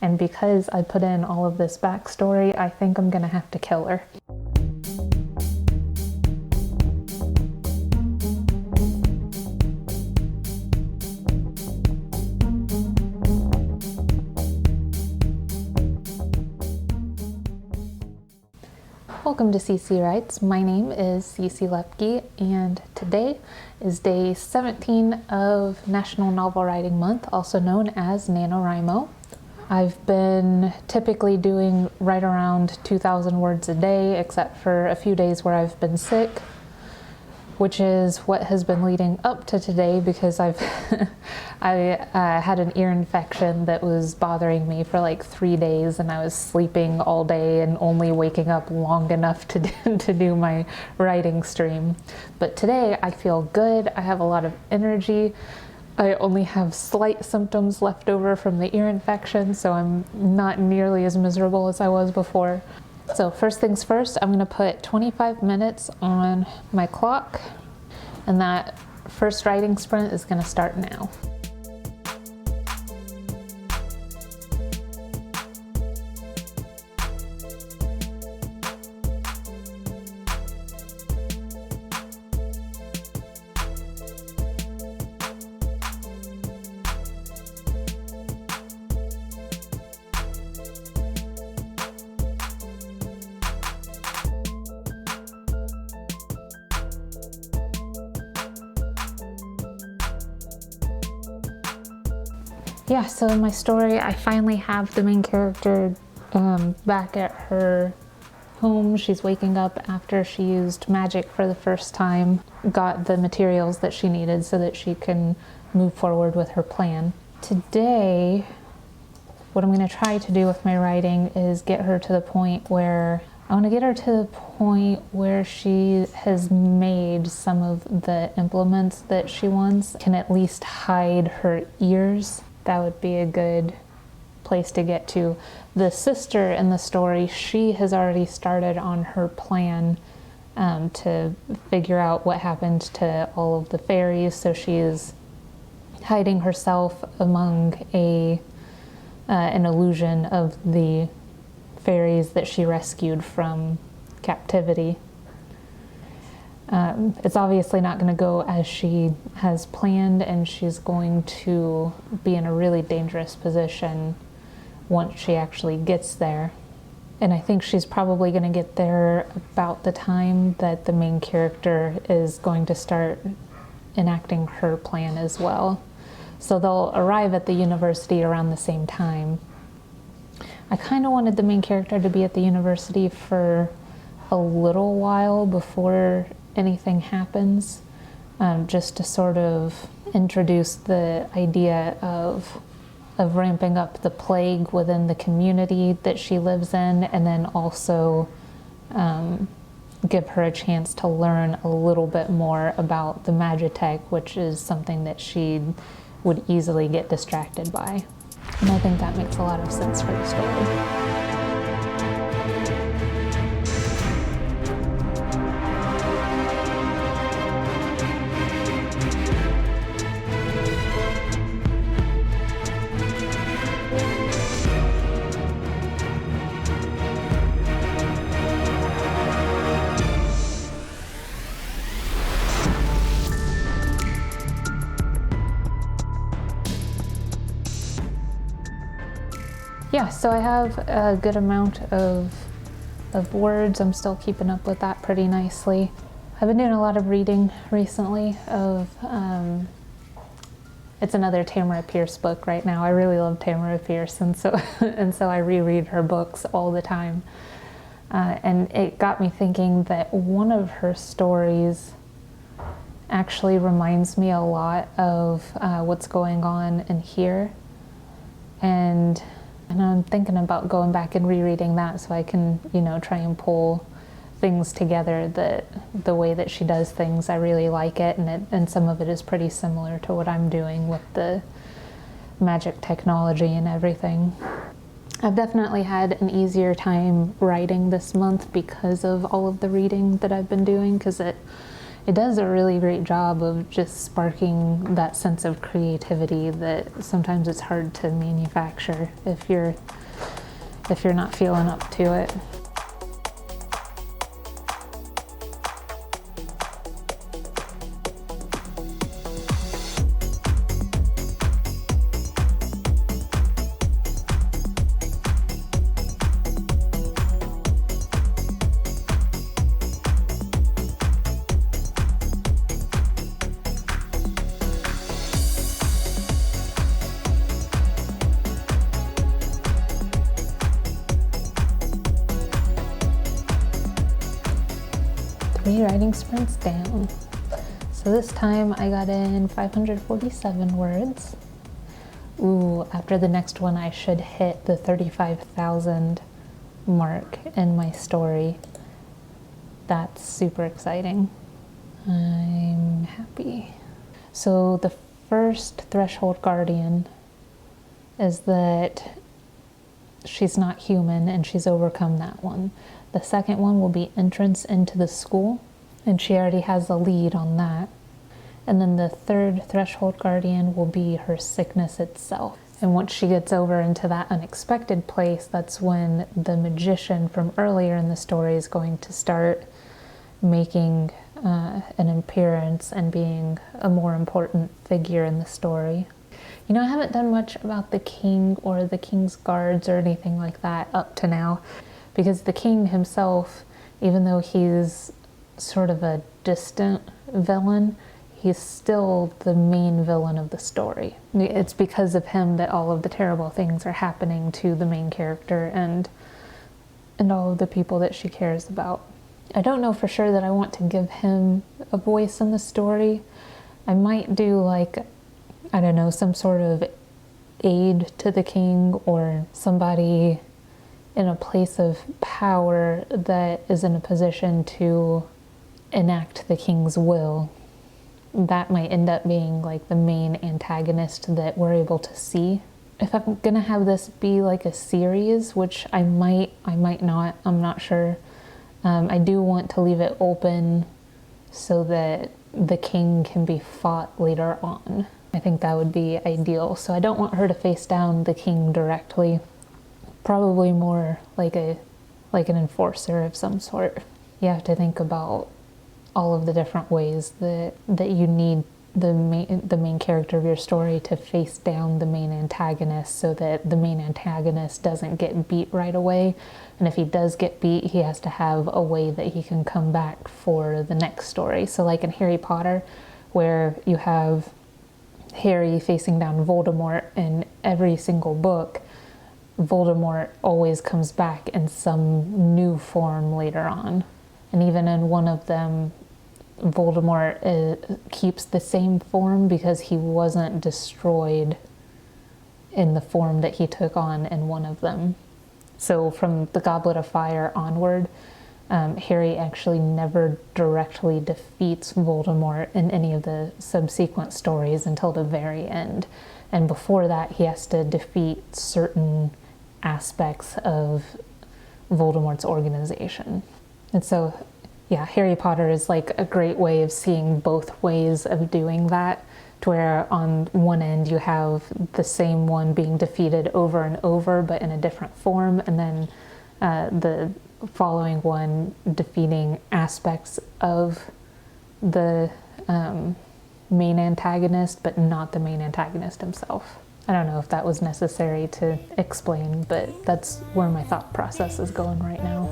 And because I put in all of this backstory, I think I'm gonna have to kill her. Welcome to CC Writes. My name is CC Lepke, and today is day 17 of National Novel Writing Month, also known as NaNoWriMo. I've been typically doing right around 2,000 words a day, except for a few days where I've been sick, which is what has been leading up to today because I had an ear infection that was bothering me for like 3 days, and I was sleeping all day and only waking up long enough to do my writing stream. But today I feel good. I have a lot of energy. I only have slight symptoms left over from the ear infection, so I'm not nearly as miserable as I was before. So first things first, I'm gonna put 25 minutes on my clock, and that first writing sprint is gonna start now. Yeah, so in my story, I finally have the main character back at her home. She's waking up after she used magic for the first time, got the materials that she needed so that she can move forward with her plan. Today, what I'm going to try to do with my writing is get her to the point where she has made some of the implements that she wants, can at least hide her ears. That would be a good place to get to. The sister in the story, she has already started on her plan to figure out what happened to all of the fairies, so she is hiding herself among an illusion of the fairies that she rescued from captivity. It's obviously not going to go as she has planned, and she's going to be in a really dangerous position once she actually gets there. And I think she's probably going to get there about the time that the main character is going to start enacting her plan as well. So they'll arrive at the university around the same time. I kind of wanted the main character to be at the university for a little while before anything happens, just to sort of introduce the idea of ramping up the plague within the community that she lives in, and then also give her a chance to learn a little bit more about the magitech, which is something that she would easily get distracted by. And I think that makes a lot of sense for the story. Yeah, so I have a good amount of words. I'm still keeping up with that pretty nicely. I've been doing a lot of reading recently of, it's another Tamara Pierce book right now. I really love Tamara Pierce, and so I reread her books all the time. And it got me thinking that one of her stories actually reminds me a lot of what's going on in here. And I'm thinking about going back and rereading that so I can, try and pull things together that the way that she does things, I really like it, and some of it is pretty similar to what I'm doing with the magic technology and everything. I've definitely had an easier time writing this month because of all of the reading that I've been doing, because it does a really great job of just sparking that sense of creativity that sometimes it's hard to manufacture if you're if you're not feeling up to it. Three writing sprints down. So this time I got in 547 words. Ooh, after the next one I should hit the 35,000 mark in my story. That's super exciting. I'm happy. So the first threshold guardian is that she's not human and she's overcome that one. The second one will be entrance into the school, and she already has the lead on that. And then the third threshold guardian will be her sickness itself. And once she gets over into that unexpected place, that's when the magician from earlier in the story is going to start making an appearance and being a more important figure in the story. You know, I haven't done much about the king or the king's guards or anything like that up to now, because the king himself, even though he's sort of a distant villain, he's still the main villain of the story. It's because of him that all of the terrible things are happening to the main character and all of the people that she cares about. I don't know for sure that I want to give him a voice in the story. I might do, like, I don't know, some sort of aid to the king or somebody in a place of power that is in a position to enact the king's will. That might end up being like the main antagonist that we're able to see. If I'm gonna have this be like a series, which I might not, I'm not sure. I do want to leave it open so that the king can be fought later on. I think that would be ideal. So I don't want her to face down the king directly. Probably more like an enforcer of some sort. You have to think about all of the different ways that you need the main character of your story to face down the main antagonist, so that the main antagonist doesn't get beat right away. And if he does get beat, he has to have a way that he can come back for the next story. So like in Harry Potter, where you have Harry facing down Voldemort in every single book, Voldemort always comes back in some new form later on. And even in one of them, Voldemort keeps the same form because he wasn't destroyed in the form that he took on in one of them. So from the Goblet of Fire onward, Harry actually never directly defeats Voldemort in any of the subsequent stories until the very end. And before that, he has to defeat certain aspects of Voldemort's organization. And so, yeah, Harry Potter is like a great way of seeing both ways of doing that, to where on one end you have the same one being defeated over and over but in a different form, and then the following one defeating aspects of the main antagonist but not the main antagonist himself. I don't know if that was necessary to explain, but that's where my thought process is going right now.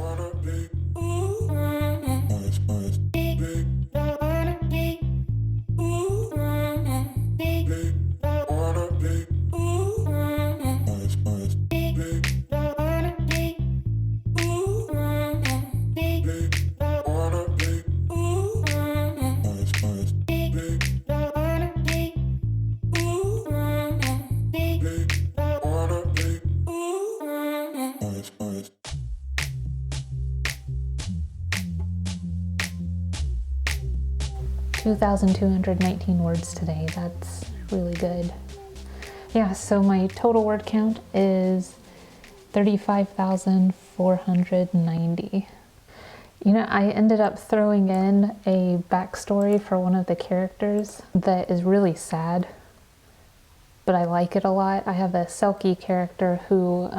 2,219 words today. That's really good. Yeah, so my total word count is 35,490. You know, I ended up throwing in a backstory for one of the characters that is really sad, but I like it a lot. I have a Selkie character who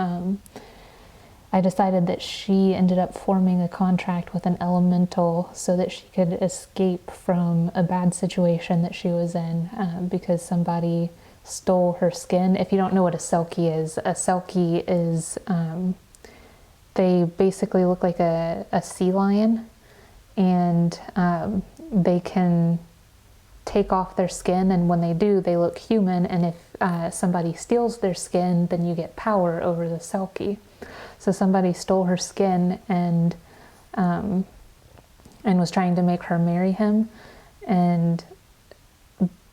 I decided that she ended up forming a contract with an elemental so that she could escape from a bad situation that she was in, because somebody stole her skin. If you don't know what a selkie is, they basically look like a sea lion, and they can take off their skin, and when they do, they look human, and if somebody steals their skin, then you get power over the selkie. So somebody stole her skin and was trying to make her marry him, and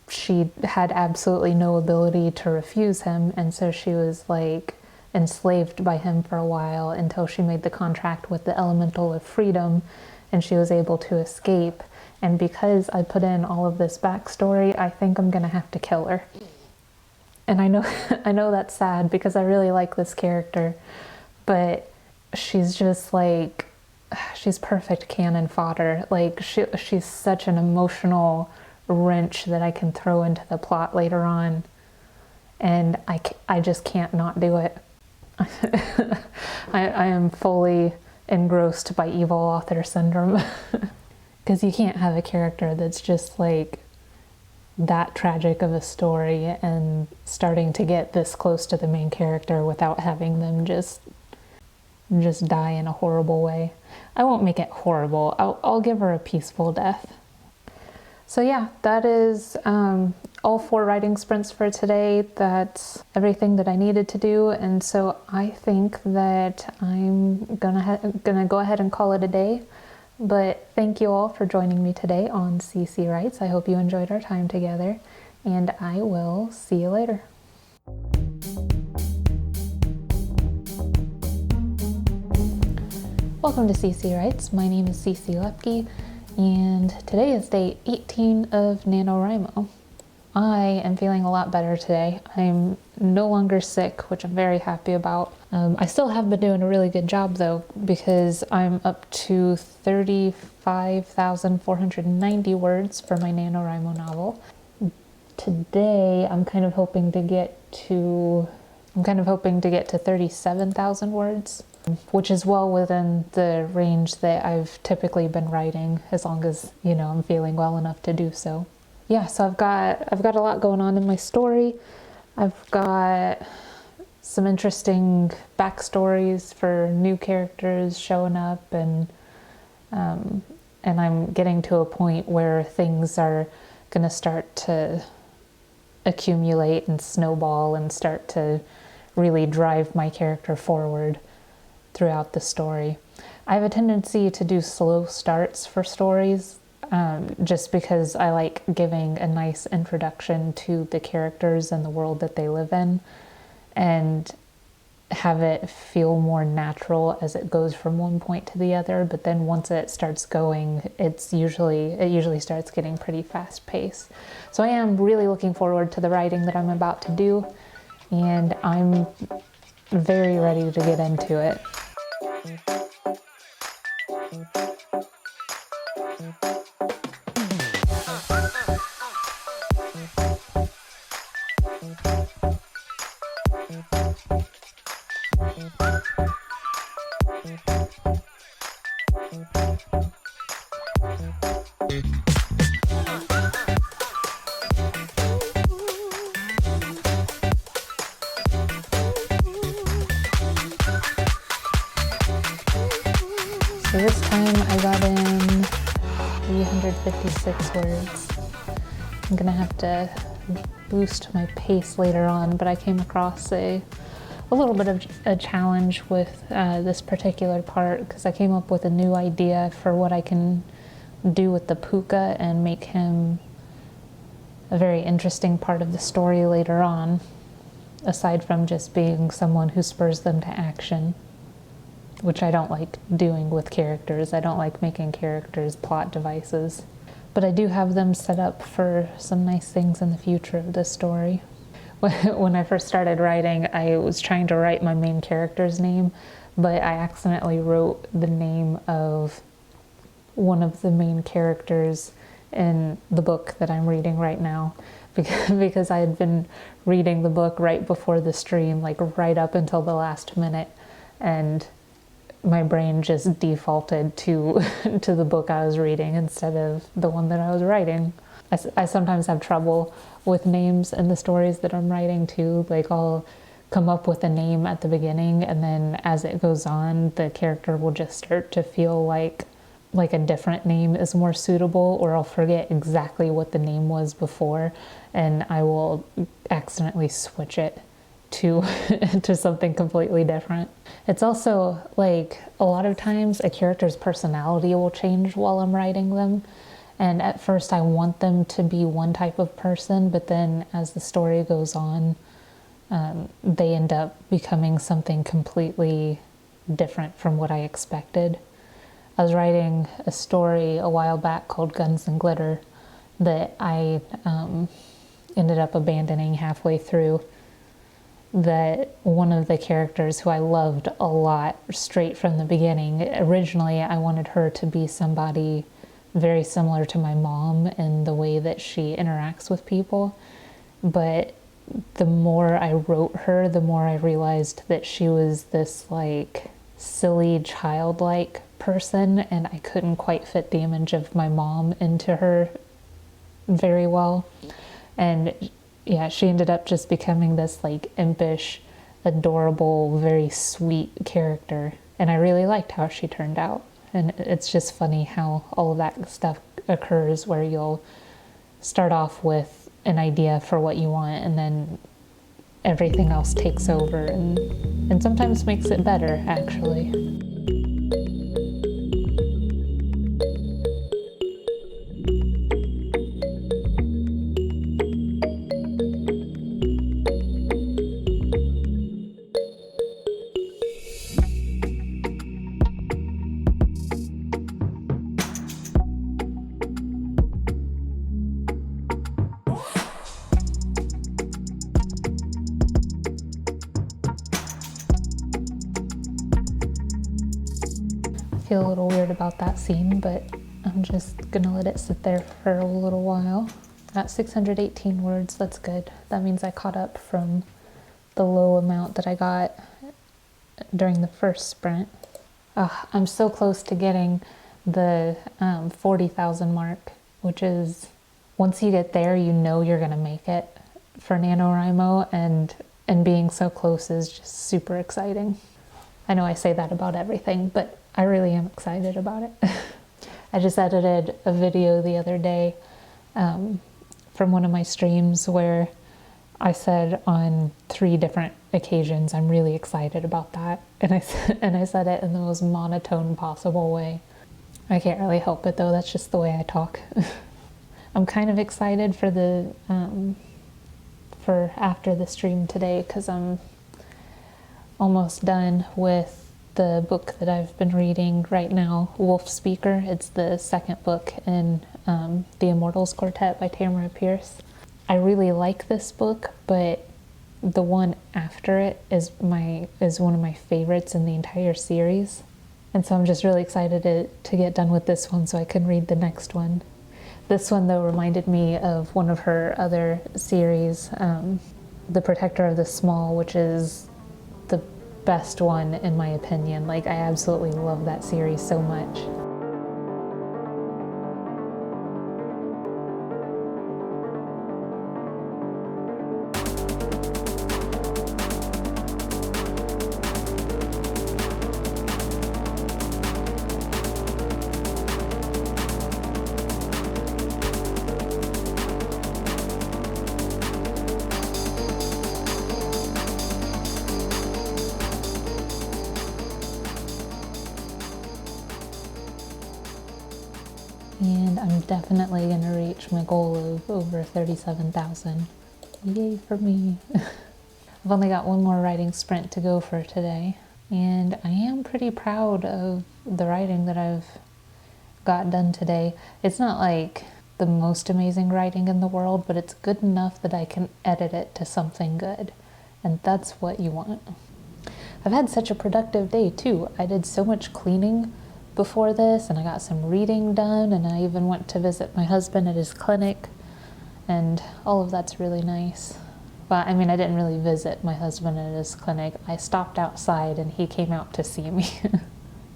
she had absolutely no ability to refuse him, and so she was like enslaved by him for a while until she made the contract with the elemental of freedom, and she was able to escape. And because I put in all of this backstory, I think I'm gonna have to kill her. And I know I know that's sad because I really like this character, but she's just like, she's perfect cannon fodder. Like she's such an emotional wrench that I can throw into the plot later on, and I just can't not do it. I am fully engrossed by evil author syndrome. Because you can't have a character that's just like that tragic of a story and starting to get this close to the main character without having them just die in a horrible way. I won't make it horrible. I'll give her a peaceful death. So yeah, that is all 4 writing sprints for today. That's everything that I needed to do, and so I think that I'm gonna go ahead and call it a day. But thank you all for joining me today on CC Writes. I hope you enjoyed our time together, and I will see you later. Welcome to CC Writes. My name is CC Lepke, and today is day 18 of NaNoWriMo. I am feeling a lot better today. I'm no longer sick, which I'm very happy about. I still have been doing a really good job though, because I'm up to 35,490 words for my NaNoWriMo novel. Today, I'm kind of hoping to get to 37,000 words, which is well within the range that I've typically been writing, as long as, you know, I'm feeling well enough to do so. Yeah, so I've got a lot going on in my story. I've got some interesting backstories for new characters showing up, and I'm getting to a point where things are going to start to accumulate and snowball and start to really drive my character forward throughout the story. I have a tendency to do slow starts for stories, just because I like giving a nice introduction to the characters and the world that they live in, and have it feel more natural as it goes from one point to the other. But then once it starts going, it usually starts getting pretty fast paced. So I am really looking forward to the writing that I'm about to do, and I'm very ready to get into it. So this time I got in 356 words. I'm gonna have to boost my pace later on, but I came across a little bit of a challenge with this particular part, because I came up with a new idea for what I can do with the puka and make him a very interesting part of the story later on, aside from just being someone who spurs them to action, which I don't like doing with characters. I don't like making characters plot devices. But I do have them set up for some nice things in the future of this story. When I first started writing, I was trying to write my main character's name, but I accidentally wrote the name of one of the main characters in the book that I'm reading right now, because I had been reading the book right before the stream, like right up until the last minute, and my brain just defaulted to to the book I was reading instead of the one that I was writing. I sometimes have trouble with names in the stories that I'm writing too. Like I'll come up with a name at the beginning, and then as it goes on, the character will just start to feel like a different name is more suitable, or I'll forget exactly what the name was before, and I will accidentally switch it to to something completely different. It's also like a lot of times a character's personality will change while I'm writing them. And at first I want them to be one type of person, but then as the story goes on, they end up becoming something completely different from what I expected. I was writing a story a while back called Guns and Glitter that I ended up abandoning halfway through. That one of the characters who I loved a lot straight from the beginning, originally I wanted her to be somebody very similar to my mom in the way that she interacts with people. But the more I wrote her, the more I realized that she was this like silly, childlike person, and I couldn't quite fit the image of my mom into her very well. And yeah, she ended up just becoming this like impish, adorable, very sweet character. And I really liked how she turned out. And it's just funny how all of that stuff occurs where you'll start off with an idea for what you want, and then everything else takes over and sometimes makes it better, actually. I feel a little weird about that scene, but I'm just gonna let it sit there for a little while. At 618 words, that's good. That means I caught up from the low amount that I got during the first sprint. I'm so close to getting the 40,000 mark, which is, once you get there, you know you're gonna make it for NaNoWriMo, and being so close is just super exciting. I know I say that about everything, but I really am excited about it. I just edited a video the other day from one of my streams where I said on 3 different occasions I'm really excited about that, and I said it in the most monotone possible way. I can't really help it though, that's just the way I talk. I'm kind of excited for the for after the stream today, because I'm almost done with the book that I've been reading right now, Wolf Speaker. It's the second book in The Immortals Quartet by Tamara Pierce. I really like this book, but the one after it is one of my favorites in the entire series. And so I'm just really excited to get done with this one so I can read the next one. This one, though, reminded me of one of her other series, The Protector of the Small, which is the best one in my opinion. Like, I absolutely love that series so much. And I'm definitely gonna reach my goal of over 37,000. Yay for me. I've only got one more writing sprint to go for today, and I am pretty proud of the writing that I've got done today. It's not like the most amazing writing in the world, but it's good enough that I can edit it to something good, and that's what you want. I've had such a productive day too. I did so much cleaning before this, and I got some reading done, and I even went to visit my husband at his clinic, and all of that's really nice. Well, I mean, I didn't really visit my husband at his clinic. I stopped outside and he came out to see me.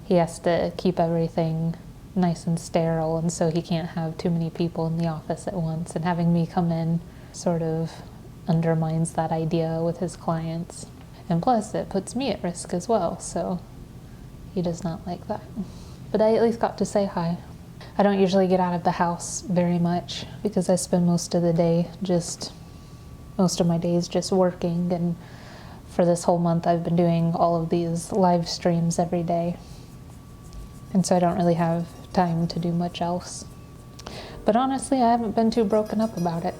he has to keep everything nice and sterile, and so he can't have too many people in the office at once, and having me come in sort of undermines that idea with his clients. And plus, it puts me at risk as well, so he does not like that. But I at least got to say hi. I don't usually get out of the house very much because I spend most of my days just working, and for this whole month I've been doing all of these live streams every day. And so I don't really have time to do much else. But honestly, I haven't been too broken up about it.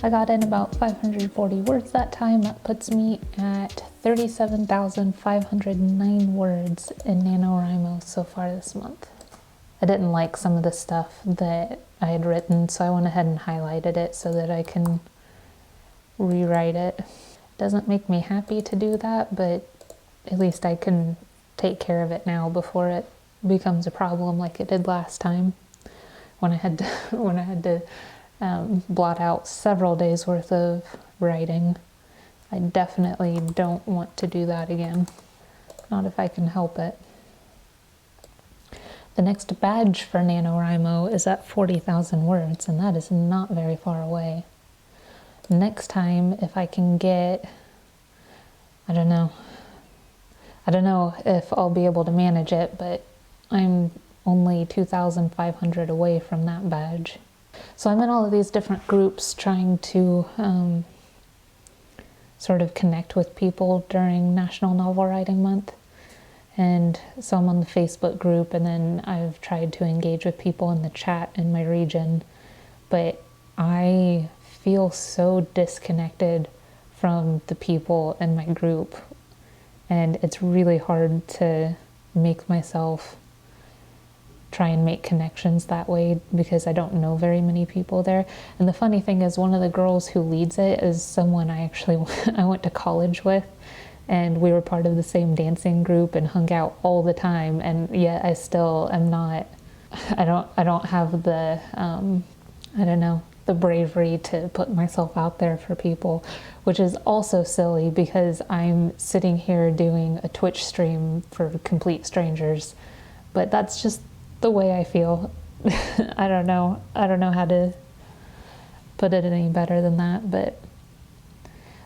I got in about 540 words that time. That puts me at 37,509 words in NaNoWriMo so far this month. I didn't like some of the stuff that I had written, so I went ahead and highlighted it so that I can rewrite it. It doesn't make me happy to do that, but at least I can take care of it now before it becomes a problem like it did last time when I had to blot out several days worth of writing. I definitely don't want to do that again. Not if I can help it. The next badge for NaNoWriMo is at 40,000 words, and that is not very far away. Next time, if I can get, I don't know if I'll be able to manage it, but I'm only 2,500 away from that badge. So I'm in all of these different groups trying to sort of connect with people during National Novel Writing Month. And so I'm on the Facebook group, and then I've tried to engage with people in the chat in my region. But I feel so disconnected from the people in my group. And it's really hard to make myself try and make connections that way because I don't know very many people there. And the funny thing is, one of the girls who leads it is someone I went to college with, and we were part of the same dancing group and hung out all the time, and yet I still am not, I don't have the the bravery to put myself out there for people, which is also silly because I'm sitting here doing a Twitch stream for complete strangers. But that's just the way I feel. I don't know how to put it any better than that, but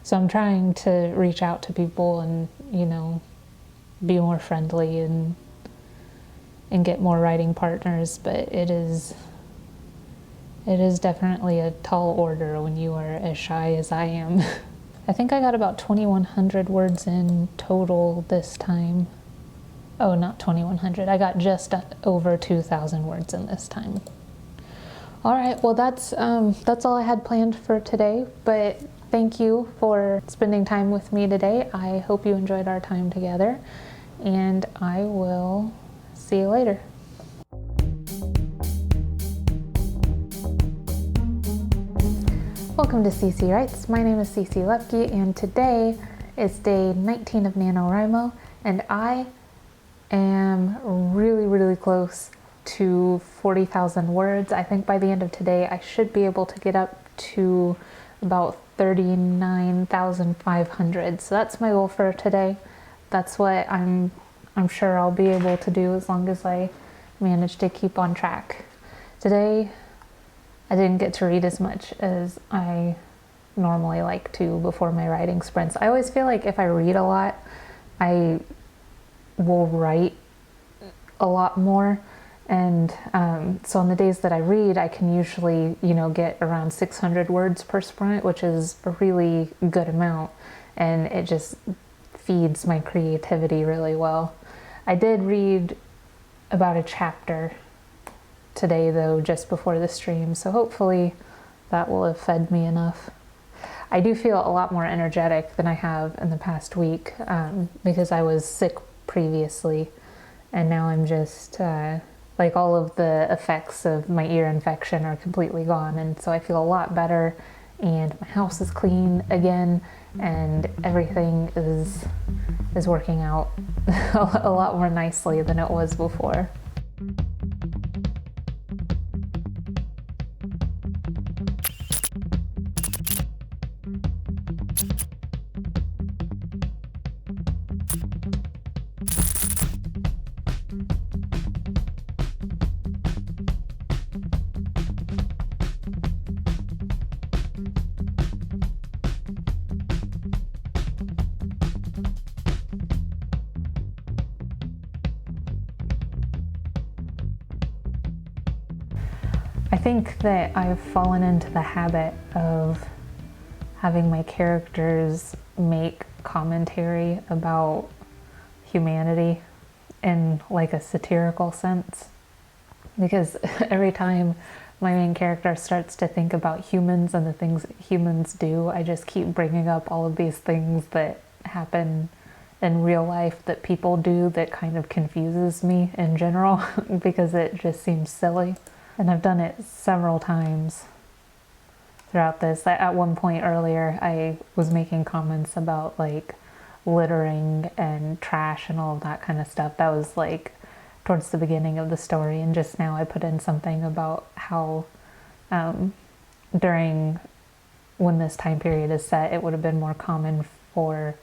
so I'm trying to reach out to people and, be more friendly and get more writing partners, but it is definitely a tall order when you are as shy as I am. I think I got about 2,100 words in total this time. Oh, not 2,100. I got just over 2,000 words in this time. All right, well, that's all I had planned for today, but thank you for spending time with me today. I hope you enjoyed our time together, and I will see you later. Welcome to CC Writes. My name is CC Lepke, and today is day 19 of NaNoWriMo, and I am really, really close to 40,000 words. I think by the end of today, I should be able to get up to about 39,500. So that's my goal for today. That's what I'm sure I'll be able to do as long as I manage to keep on track. Today, I didn't get to read as much as I normally like to before my writing sprints. I always feel like if I read a lot, I will write a lot more, and so on the days that I read, I can usually get around 600 words per sprint, which is a really good amount, and it just feeds my creativity really well. I did read about a chapter today though, just before the stream, so hopefully that will have fed me enough. I do feel a lot more energetic than I have in the past week, because I was sick previously, and now I'm just like all of the effects of my ear infection are completely gone, and so I feel a lot better, and my house is clean again, and everything is working out a lot more nicely than it was before. I think that I've fallen into the habit of having my characters make commentary about humanity in like a satirical sense, because every time my main character starts to think about humans and the things that humans do, I just keep bringing up all of these things that happen in real life that people do that kind of confuses me in general because it just seems silly. And I've done it several times throughout this. At one point earlier, I was making comments about like littering and trash and all of that kind of stuff. That was like towards the beginning of the story, and just now I put in something about how during when this time period is set, it would have been more common for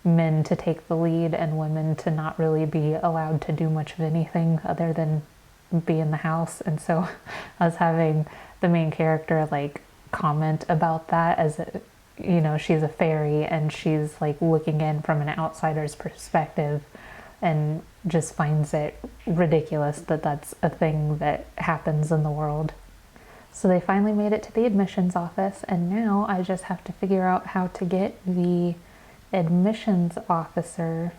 men to take the lead and women to not really be allowed to do much of anything other than be in the house. And so I was having the main character like comment about that as you know, she's a fairy and she's like looking in from an outsider's perspective and just finds it ridiculous that that's a thing that happens in the world. So they finally made it to the admissions office, and now I just have to figure out how to get the admissions officer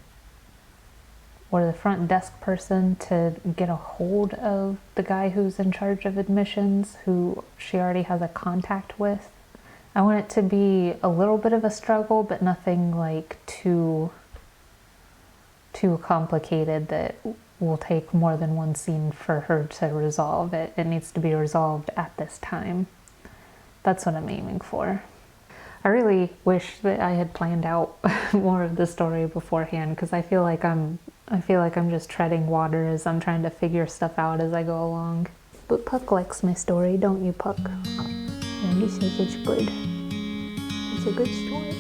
or the front desk person to get a hold of the guy who's in charge of admissions, who she already has a contact with. I want it to be a little bit of a struggle, but nothing like too complicated that will take more than one scene for her to resolve it. It needs to be resolved at this time. That's what I'm aiming for. I really wish that I had planned out more of the story beforehand, because I feel like I'm just treading water as I'm trying to figure stuff out as I go along. But Puck likes my story, don't you, Puck? And he says it's good. It's a good story.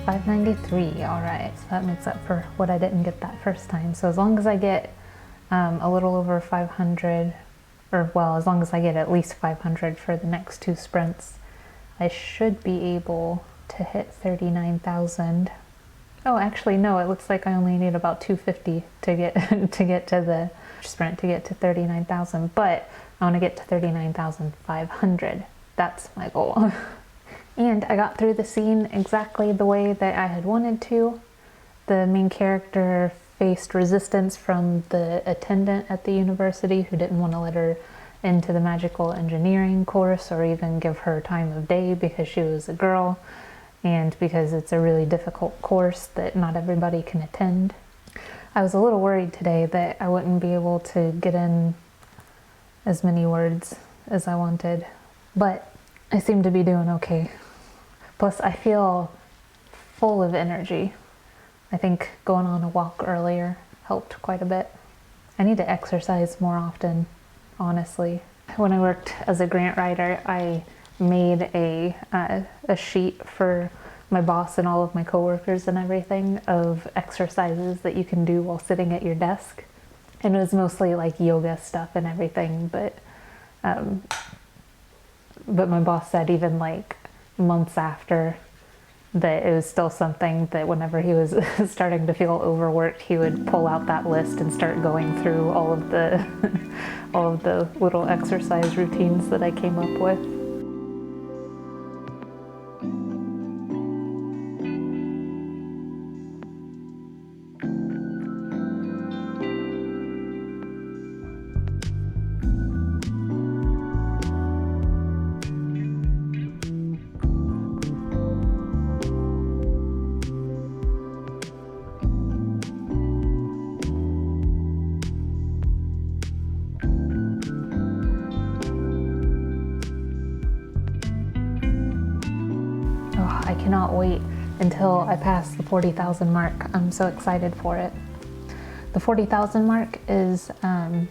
$5.93, all right, so that makes up for what I didn't get that first time. So as long as I get a little over 500, or well, as long as I get at least 500 for the next two sprints, I should be able to hit 39,000. Oh, actually, no, it looks like I only need about 250 to get to get to the sprint to get to 39,000, but I want to get to 39,500. That's my goal. And I got through the scene exactly the way that I had wanted to. The main character faced resistance from the attendant at the university who didn't want to let her into the magical engineering course or even give her time of day because she was a girl, and because it's a really difficult course that not everybody can attend. I was a little worried today that I wouldn't be able to get in as many words as I wanted, but I seem to be doing okay. Plus, I feel full of energy. I think going on a walk earlier helped quite a bit. I need to exercise more often, honestly. When I worked as a grant writer, I made a sheet for my boss and all of my coworkers and everything of exercises that you can do while sitting at your desk. And it was mostly like yoga stuff and everything, but but my boss said even like months after that it was still something that whenever he was starting to feel overworked, he would pull out that list and start going through all of the all of the little exercise routines that I came up with. Oh, I cannot wait until I pass the 40,000 mark. I'm so excited for it. The 40,000 mark is on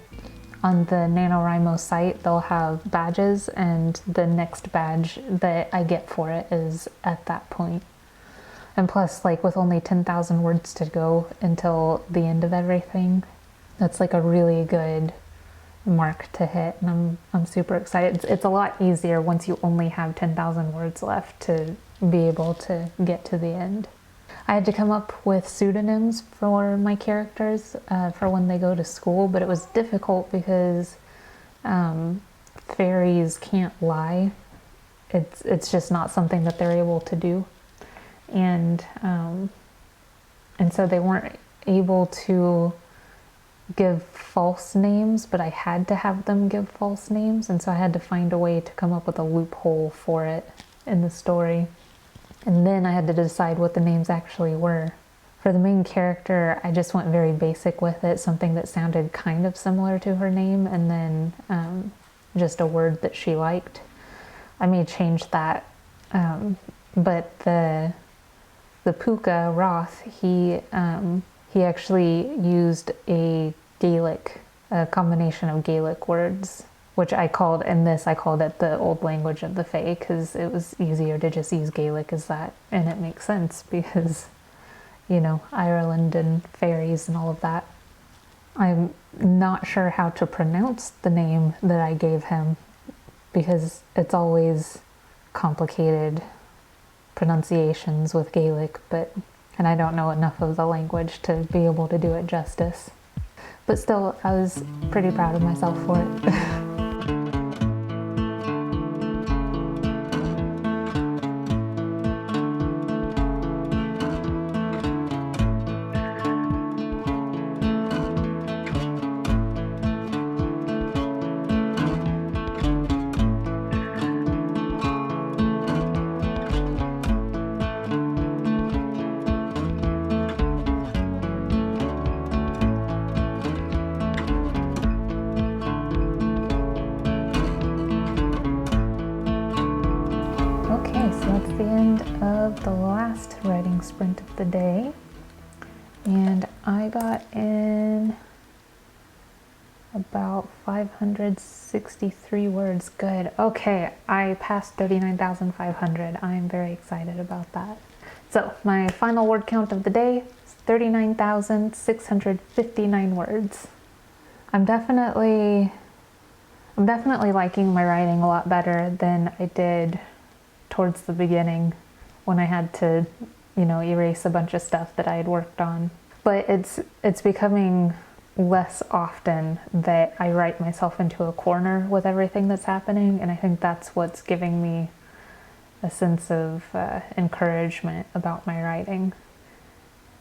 the NaNoWriMo site. They'll have badges, and the next badge that I get for it is at that point. And plus, like with only 10,000 words to go until the end of everything, that's like a really good mark to hit, and I'm super excited. It's a lot easier once you only have 10,000 words left to be able to get to the end. I had to come up with pseudonyms for my characters for when they go to school, but it was difficult because fairies can't lie. It's just not something that they're able to do, and so they weren't able to give false names, but I had to have them give false names, and so I had to find a way to come up with a loophole for it in the story. And then I had to decide what the names actually were. For the main character, I just went very basic with it, something that sounded kind of similar to her name, and then just a word that she liked. I may change that, but the Puka Roth, he actually used a combination of Gaelic words, which I called it the old language of the Fae, because it was easier to just use Gaelic as that, and it makes sense because, you know, Ireland and fairies and all of that. I'm not sure how to pronounce the name that I gave him because it's always complicated pronunciations with Gaelic, and I don't know enough of the language to be able to do it justice. But still, I was pretty proud of myself for it. So that's the end of the last writing sprint of the day, and I got in about 563 words. Good. Okay, I passed 39,500. I'm very excited about that. So my final word count of the day is 39,659 words. I'm definitely liking my writing a lot better than I did towards the beginning when I had to, erase a bunch of stuff that I had worked on. But it's becoming less often that I write myself into a corner with everything that's happening, and I think that's what's giving me a sense of encouragement about my writing.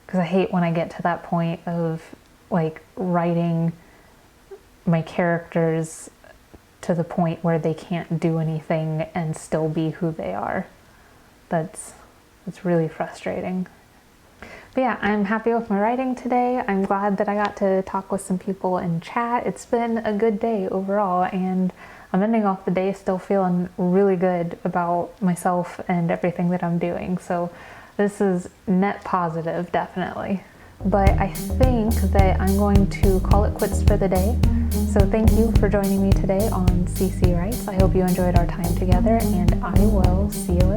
Because I hate when I get to that point of like writing my characters to the point where they can't do anything and still be who they are. That's really frustrating. But yeah, I'm happy with my writing today. I'm glad that I got to talk with some people in chat. It's been a good day overall, and I'm ending off the day still feeling really good about myself and everything that I'm doing. So this is net positive, definitely. But I think that I'm going to call it quits for the day. So thank you for joining me today on CC Writes. I hope you enjoyed our time together, and I will see you later.